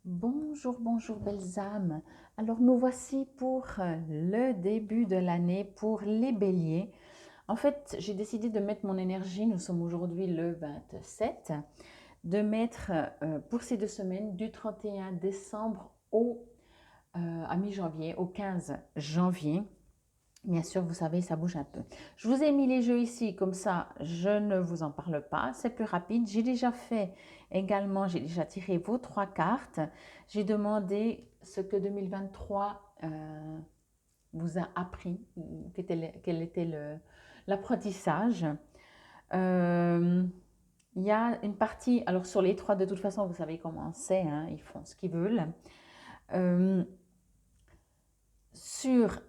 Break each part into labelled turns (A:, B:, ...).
A: Bonjour, bonjour belles âmes. Alors nous voici pour le début de l'année pour les béliers. En fait, j'ai décidé de mettre mon énergie, nous sommes aujourd'hui le 27, de mettre pour ces 2 semaines du 31 décembre à mi-janvier, au 15 janvier. Bien sûr, vous savez, ça bouge un peu. Je vous ai mis les jeux ici, comme ça, je ne vous en parle pas. C'est plus rapide. J'ai déjà fait également, j'ai déjà tiré vos 3 cartes. J'ai demandé ce que 2023 vous a appris, quel était l'apprentissage. Euh, il y a une partie, alors sur les 3, de toute façon, vous savez comment c'est, hein, ils font ce qu'ils veulent. Euh, sur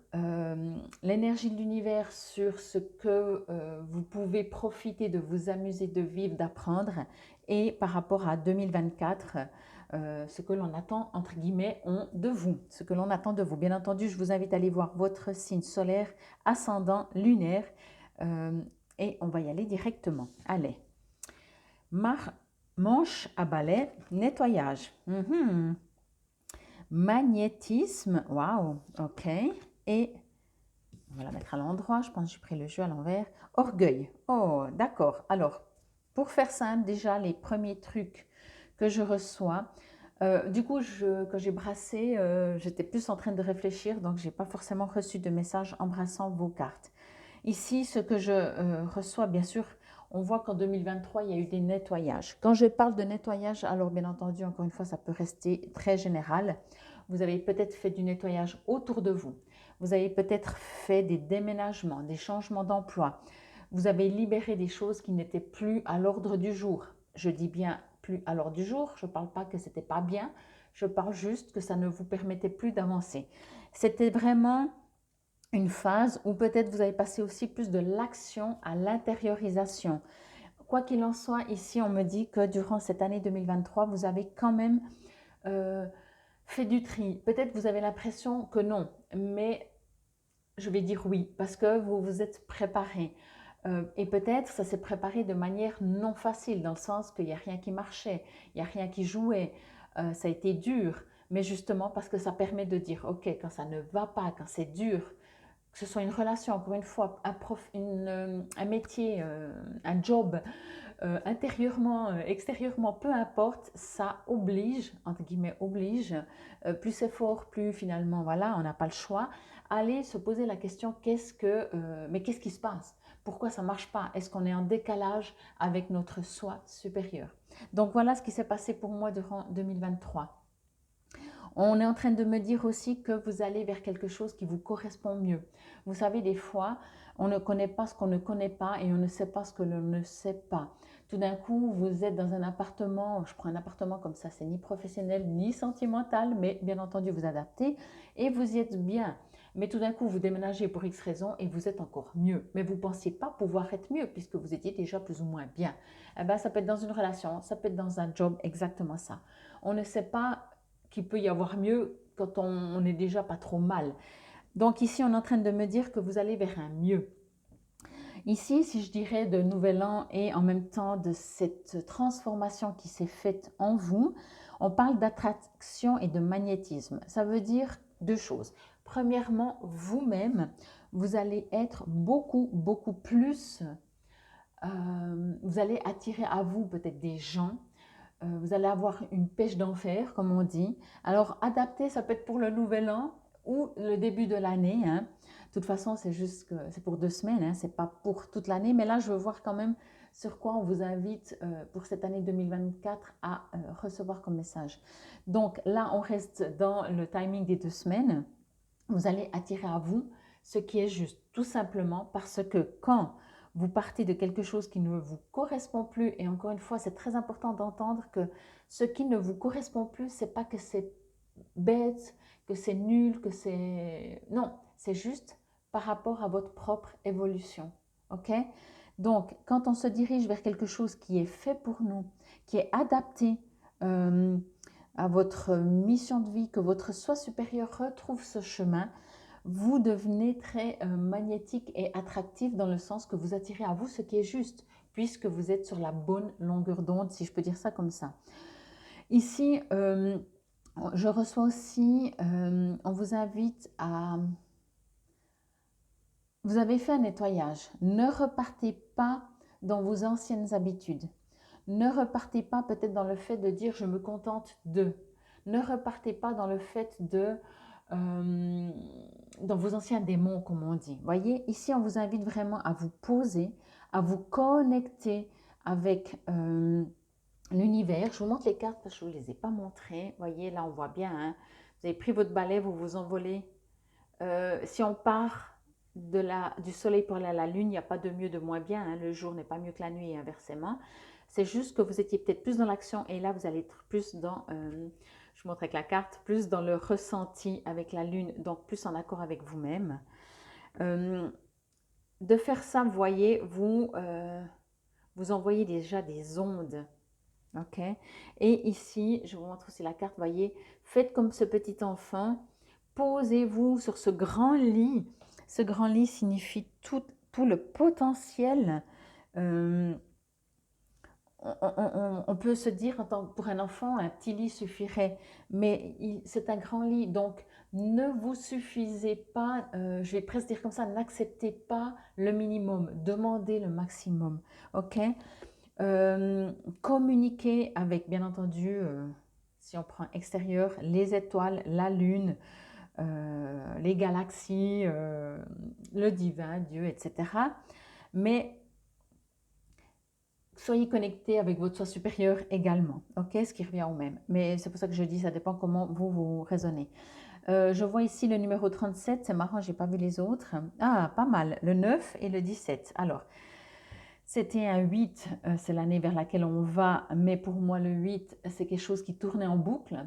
A: l'énergie de l'univers, sur ce que vous pouvez profiter de vous amuser, de vivre, d'apprendre, et par rapport à 2024, ce que l'on attend, entre guillemets, de vous, ce que l'on attend de vous. Bien entendu, je vous invite à aller voir votre signe solaire, ascendant, lunaire, euh, et on va y aller directement. Allez, manche à balai, nettoyage. Magnétisme, waouh, ok. Et on va la mettre à l'endroit, je pense que j'ai pris le jeu à l'envers. Orgueil, oh d'accord. Alors, pour faire simple, déjà les premiers trucs que je reçois, du coup, quand j'ai brassé, j'étais plus en train de réfléchir, donc je n'ai pas forcément reçu de message embrassant vos cartes. Ici, ce que je reçois, bien sûr, on voit qu'en 2023, il y a eu des nettoyages. Quand je parle de nettoyage, alors bien entendu, encore une fois, ça peut rester très général. Vous avez peut-être fait du nettoyage autour de vous. Vous avez peut-être fait des déménagements, des changements d'emploi. Vous avez libéré des choses qui n'étaient plus à l'ordre du jour. Je dis bien plus à l'ordre du jour. Je ne parle pas que ce n'était pas bien. Je parle juste que ça ne vous permettait plus d'avancer. C'était vraiment une phase où peut-être vous avez passé aussi plus de l'action à l'intériorisation. Quoi qu'il en soit, ici, on me dit que durant cette année 2023, vous avez quand même euh, fait du tri. Peut-être vous avez l'impression que non, mais je vais dire oui, parce que vous vous êtes préparé. Et peut-être ça s'est préparé de manière non facile, dans le sens qu'il n'y a rien qui marchait, il n'y a rien qui jouait, ça a été dur, mais justement parce que ça permet de dire, ok, quand ça ne va pas, quand c'est dur, que ce soit une relation, encore une fois, un métier, un job, intérieurement, extérieurement, peu importe, ça oblige, entre guillemets, oblige, plus c'est fort, plus finalement, voilà, on n'a pas le choix, aller se poser la question, mais qu'est-ce qui se passe? Pourquoi ça ne marche pas? Est-ce qu'on est en décalage avec notre soi supérieur? Donc voilà ce qui s'est passé pour moi durant 2023. On est en train de me dire aussi que vous allez vers quelque chose qui vous correspond mieux. Vous savez, des fois, on ne connaît pas ce qu'on ne connaît pas et on ne sait pas ce que l'on ne sait pas. Tout d'un coup, vous êtes dans un appartement, je prends un appartement comme ça, c'est ni professionnel ni sentimental, mais bien entendu, vous adaptez et vous y êtes bien. Mais tout d'un coup, vous déménagez pour X raison et vous êtes encore mieux. Mais vous ne pensiez pas pouvoir être mieux puisque vous étiez déjà plus ou moins bien. Eh ben, ça peut être dans une relation, ça peut être dans un job, exactement ça. On ne sait pas qu'il peut y avoir mieux quand on est déjà pas trop mal. Donc ici, on est en train de me dire que vous allez vers un mieux. Ici, si je dirais de nouvel an et en même temps de cette transformation qui s'est faite en vous, on parle d'attraction et de magnétisme. Ça veut dire 2 choses. Premièrement, vous-même, vous allez être beaucoup, beaucoup plus, vous allez attirer à vous peut-être des gens, vous allez avoir une pêche d'enfer, comme on dit. Alors, adapter, ça peut être pour le nouvel an ou le début de l'année, hein. De toute façon, c'est juste que c'est pour 2 semaines, hein, c'est pas pour toute l'année. Mais là, je veux voir quand même sur quoi on vous invite pour cette année 2024 à recevoir comme message. Donc là, on reste dans le timing des 2 semaines. Vous allez attirer à vous ce qui est juste, tout simplement parce que quand vous partez de quelque chose qui ne vous correspond plus, et encore une fois, c'est très important d'entendre que ce qui ne vous correspond plus, c'est pas que c'est bête, que c'est nul, que c'est... Non, c'est juste par rapport à votre propre évolution. OK? Donc, quand on se dirige vers quelque chose qui est fait pour nous, qui est adapté euh, à votre mission de vie, que votre soi supérieur retrouve ce chemin, vous devenez très magnétique et attractif dans le sens que vous attirez à vous ce qui est juste, puisque vous êtes sur la bonne longueur d'onde, si je peux dire ça comme ça. Ici, Je reçois aussi, on vous invite à... Vous avez fait un nettoyage. Ne repartez pas dans vos anciennes habitudes. Ne repartez pas peut-être dans le fait de dire je me contente de. Ne repartez pas dans le fait de euh, dans vos anciens démons, comme on dit. Voyez, ici on vous invite vraiment à vous poser, à vous connecter avec l'univers. Je vous montre les cartes parce que je ne vous les ai pas montrées. Voyez, là on voit bien. Hein, vous avez pris votre balai, vous vous envolez. Si on part du soleil pour aller à la lune, il n'y a pas de mieux, de moins bien. Hein, le jour n'est pas mieux que la nuit et inversement. C'est juste que vous étiez peut-être plus dans l'action et là, vous allez être plus dans, je vous montre avec la carte, plus dans le ressenti avec la lune, donc plus en accord avec vous-même. De faire ça, vous voyez, vous envoyez déjà des ondes. OK? Et ici, je vous montre aussi la carte, voyez, faites comme ce petit enfant, posez-vous sur ce grand lit. Ce grand lit signifie tout le potentiel. On peut se dire, pour un enfant, un petit lit suffirait, mais c'est un grand lit. Donc, ne vous suffisez pas, je vais presque dire comme ça, n'acceptez pas le minimum, demandez le maximum. OK? Communiquer avec, bien entendu, si on prend extérieur, les étoiles, la lune, les galaxies, le divin, Dieu, etc. Mais soyez connecté avec votre soi supérieur également, ok? Ce qui revient au même. Mais c'est pour ça que je dis, ça dépend comment vous raisonnez. Je vois ici le numéro 37, c'est marrant, j'ai pas vu les autres. Ah, pas mal, le 9 et le 17. Alors, c'était un 8, c'est l'année vers laquelle on va, mais pour moi le 8, c'est quelque chose qui tournait en boucle.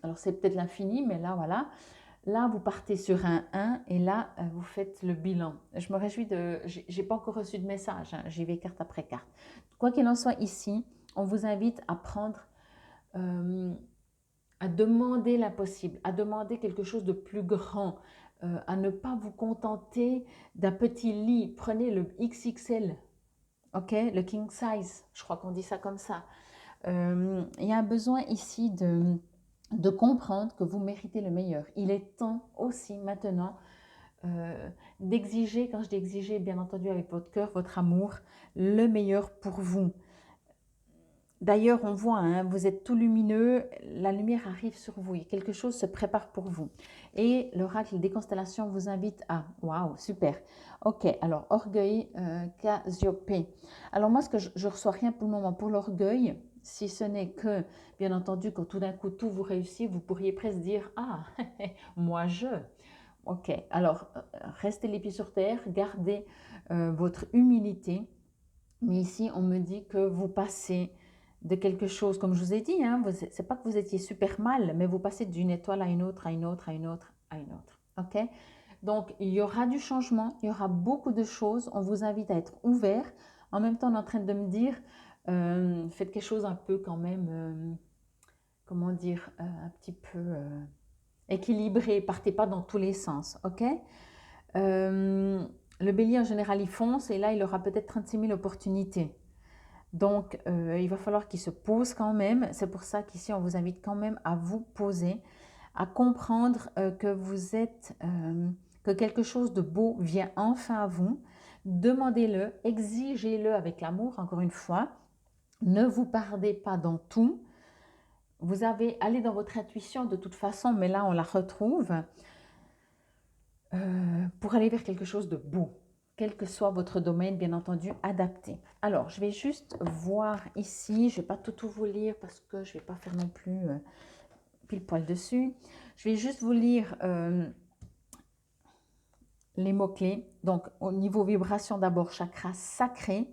A: Alors c'est peut-être l'infini, mais là voilà. Là, vous partez sur un 1 et là, vous faites le bilan. Je me réjouis de... J'ai pas encore reçu de message, hein, j'y vais carte après carte. Quoi qu'il en soit, ici, on vous invite à prendre, à demander l'impossible, à demander quelque chose de plus grand, à ne pas vous contenter d'un petit lit. Prenez le XXL, ok, le king size, je crois qu'on dit ça comme ça. Il y a un besoin ici de comprendre que vous méritez le meilleur. Il est temps aussi maintenant d'exiger, quand je dis exiger, bien entendu avec votre cœur, votre amour, le meilleur pour vous. D'ailleurs, on voit, hein, vous êtes tout lumineux, la lumière arrive sur vous et quelque chose se prépare pour vous. Et l'oracle des constellations vous invite à... Waouh, super. Ok, alors orgueil, Cassiopée. Alors moi, ce que je reçois rien pour le moment pour l'orgueil, si ce n'est que, bien entendu, quand tout d'un coup tout vous réussit, vous pourriez presque dire, ah, moi je... Ok, alors restez les pieds sur terre, gardez votre humilité. Mais ici, on me dit que vous passez de quelque chose, comme je vous ai dit, hein, c'est pas que vous étiez super mal, mais vous passez d'une étoile à une autre, à une autre, à une autre, à une autre. Ok? Donc, il y aura du changement, il y aura beaucoup de choses. On vous invite à être ouvert. En même temps, on est en train de me dire, faites quelque chose un peu quand même, comment dire, un petit peu équilibré. Partez pas dans tous les sens. Ok? Le bélier, en général, il fonce et là, il aura peut-être 36 000 opportunités. Donc, il va falloir qu'il se pose quand même. C'est pour ça qu'ici, on vous invite quand même à vous poser, à comprendre que vous êtes, que quelque chose de beau vient enfin à vous. Demandez-le, exigez-le avec l'amour, encore une fois. Ne vous perdez pas dans tout. Vous avez allé dans votre intuition de toute façon, mais là, on la retrouve pour aller vers quelque chose de beau, quel que soit votre domaine, bien entendu, adapté. Alors, je vais juste voir ici, je ne vais pas tout vous lire parce que je ne vais pas faire non plus pile poil dessus. Je vais juste vous lire les mots-clés. Donc, au niveau vibration, d'abord, chakra sacré.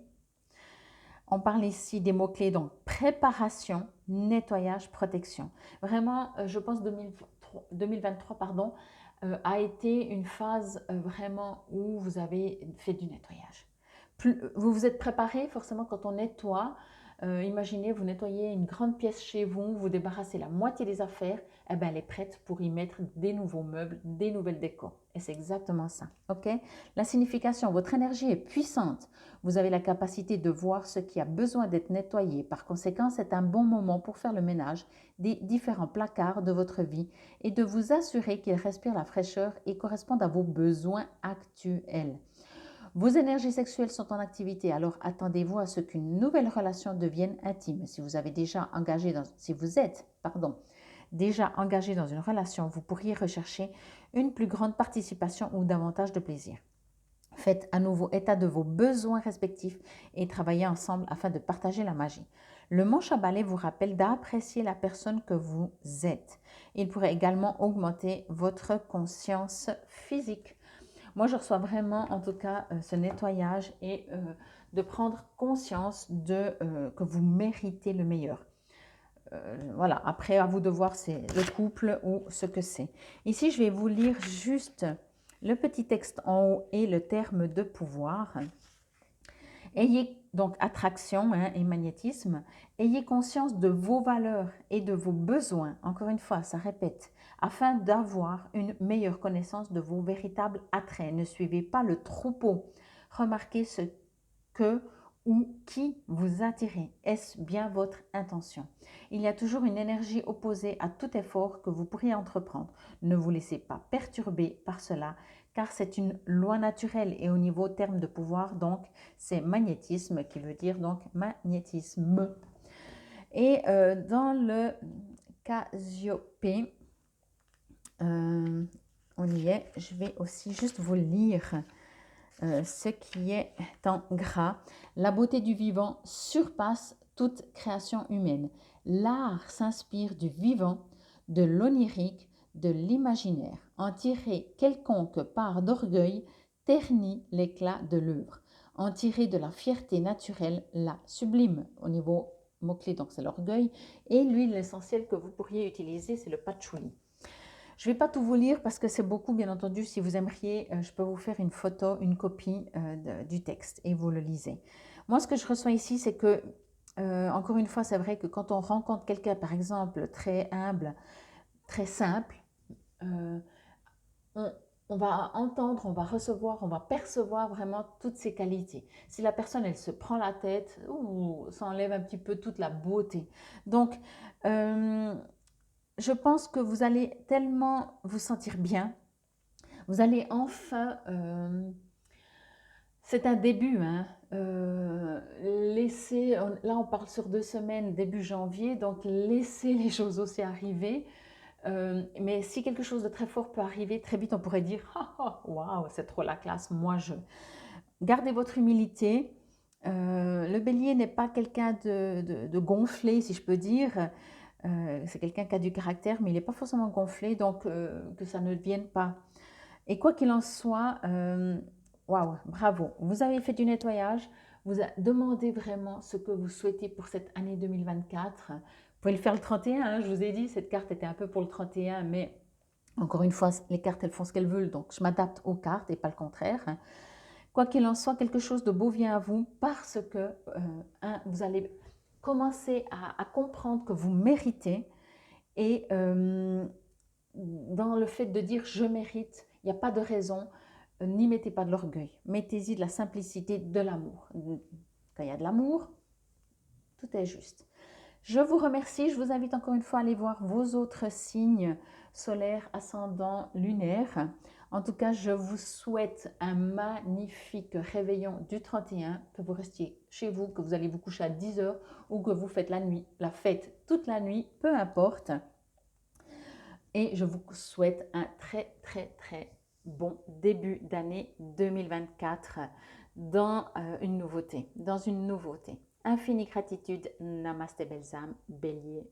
A: On parle ici des mots-clés, donc préparation, nettoyage, protection. Vraiment, je pense 2023, pardon, a été une phase vraiment où vous avez fait du nettoyage. Vous vous êtes préparé, forcément, quand on nettoie, Imaginez, vous nettoyez une grande pièce chez vous, vous débarrassez la moitié des affaires, eh ben, elle est prête pour y mettre des nouveaux meubles, des nouvelles décors. Et c'est exactement ça, ok? La signification, votre énergie est puissante. Vous avez la capacité de voir ce qui a besoin d'être nettoyé. Par conséquent, c'est un bon moment pour faire le ménage des différents placards de votre vie et de vous assurer qu'ils respirent la fraîcheur et correspondent à vos besoins actuels. Vos énergies sexuelles sont en activité, alors attendez-vous à ce qu'une nouvelle relation devienne intime. Si vous êtes, déjà engagé dans une relation, vous pourriez rechercher une plus grande participation ou davantage de plaisir. Faites à nouveau état de vos besoins respectifs et travaillez ensemble afin de partager la magie. Le manche à balai vous rappelle d'apprécier la personne que vous êtes. Il pourrait également augmenter votre conscience physique. Moi, je reçois vraiment, en tout cas, ce nettoyage et de prendre conscience que vous méritez le meilleur. Voilà, après, à vous de voir c'est le couple ou ce que c'est. Ici, je vais vous lire juste le petit texte en haut et le terme de pouvoir. Ayez donc attraction et magnétisme. Ayez conscience de vos valeurs et de vos besoins. Encore une fois, ça répète. Afin d'avoir une meilleure connaissance de vos véritables attraits. Ne suivez pas le troupeau. Remarquez ce que ou qui vous attirez. Est-ce bien votre intention? Il y a toujours une énergie opposée à tout effort que vous pourriez entreprendre. Ne vous laissez pas perturber par cela, car c'est une loi naturelle et au niveau terme de pouvoir, donc c'est magnétisme qui veut dire donc magnétisme. Et dans le Cassiope, on y est, je vais aussi juste vous lire ce qui est en gras. La beauté du vivant surpasse toute création humaine. L'art s'inspire du vivant, de l'onirique, de l'imaginaire. En tirer quelconque part d'orgueil ternit l'éclat de l'œuvre. En tirer de la fierté naturelle la sublime. Au niveau mot-clé, donc c'est l'orgueil. Et l'huile essentielle que vous pourriez utiliser, c'est le patchouli. Je ne vais pas tout vous lire parce que c'est beaucoup, bien entendu. Si vous aimeriez, je peux vous faire une photo, une copie du texte et vous le lisez. Moi, ce que je reçois ici, c'est que, encore une fois, c'est vrai que quand on rencontre quelqu'un, par exemple, très humble, très simple, on va entendre, on va recevoir, on va percevoir vraiment toutes ces qualités. Si la personne, elle se prend la tête, ça enlève un petit peu toute la beauté. Donc, je pense que vous allez tellement vous sentir bien. Vous allez enfin... c'est un début. Hein, là, on parle sur 2 semaines, début janvier. Donc, laissez les choses aussi arriver. Mais si quelque chose de très fort peut arriver, très vite, on pourrait dire « Waouh, c'est trop la classe, moi je... » Gardez votre humilité. Le bélier n'est pas quelqu'un de gonflé, si je peux dire. C'est quelqu'un qui a du caractère, mais il n'est pas forcément gonflé, donc que ça ne devienne pas. Et quoi qu'il en soit, waouh, bravo. Vous avez fait du nettoyage, vous demandez vraiment ce que vous souhaitez pour cette année 2024. Vous pouvez le faire le 31, hein, je vous ai dit, cette carte était un peu pour le 31, mais encore une fois, les cartes, elles font ce qu'elles veulent, donc je m'adapte aux cartes et pas le contraire. Quoi qu'il en soit, quelque chose de beau vient à vous parce que vous allez commencer à comprendre que vous méritez et dans le fait de dire je mérite, il n'y a pas de raison, n'y mettez pas de l'orgueil, mettez-y de la simplicité, de l'amour. Quand il y a de l'amour, tout est juste. Je vous remercie, je vous invite encore une fois à aller voir vos autres signes solaires, ascendants, lunaires. En tout cas, je vous souhaite un magnifique réveillon du 31, que vous restiez chez vous, que vous allez vous coucher à 10 h ou que vous faites la fête toute la nuit, peu importe. Et je vous souhaite un très bon début d'année 2024 dans une nouveauté, Infinie gratitude, Namasté belles âmes, Bélier.